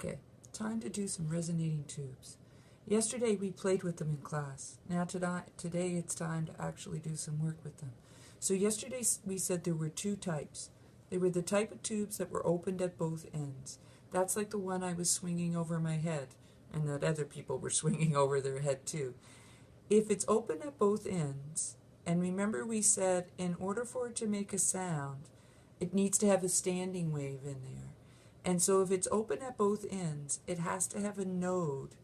Okay, time to do some resonating tubes. Yesterday we played with them in class. Now today it's time to actually do some work with them. So yesterday we said there were two types. They were the type of tubes that were opened at both ends. That's like the one I was swinging over my head, and that other people were swinging over their head too. If it's open at both ends, and remember we said in order for it to make a sound, it needs to have a standing wave in there. And so if it's open at both ends, it has to have a node.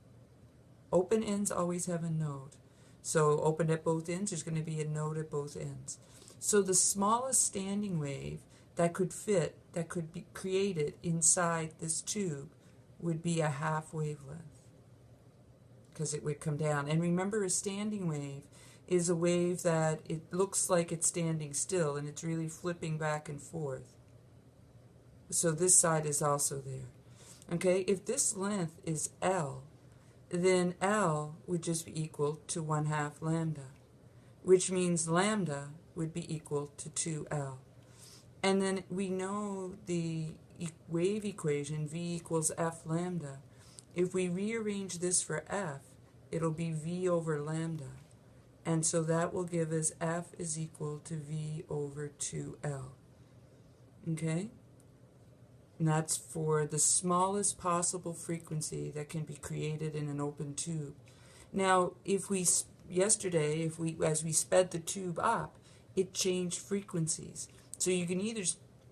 Open ends always have a node. So open at both ends, there's going to be a node at both ends. So the smallest standing wave that could fit, that could be created inside this tube would be a half wavelength, because it would come down. And remember, a standing wave is a wave that it looks like it's standing still and it's really flipping back and forth. So this side is also there. Okay, if this length is L, then L would just be equal to 1/2 lambda, which means lambda would be equal to 2L. And then we know the wave equation, V equals F lambda. If we rearrange this for F, it'll be V over lambda. And so that will give us F is equal to V over 2L. Okay? And that's for the smallest possible frequency that can be created in an open tube. Now, as we sped the tube up, it changed frequencies. So you can either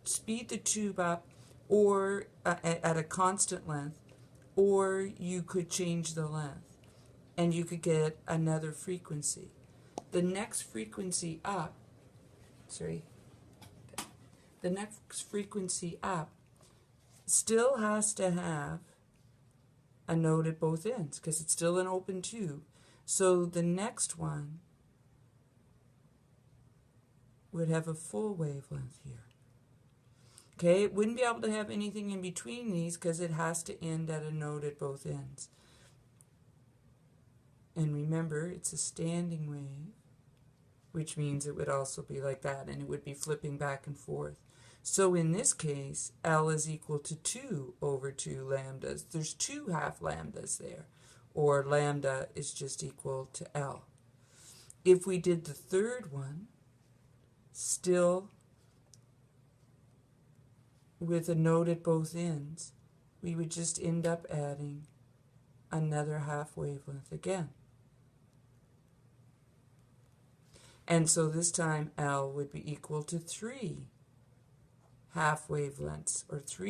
speed the tube up or at a constant length, or you could change the length and you could get another frequency. The next frequency up still has to have a node at both ends because it's still an open tube. So the next one would have a full wavelength here. Okay, it wouldn't be able to have anything in between these because it has to end at a node at both ends. And remember, it's a standing wave, which means it would also be like that, and it would be flipping back and forth. So in this case, L is equal to 2 over 2 lambdas. There's 2 half lambdas there, or lambda is just equal to L. If we did the third one, still with a node at both ends, we would just end up adding another half wavelength again. And so this time L would be equal to 3 half wavelengths, or 3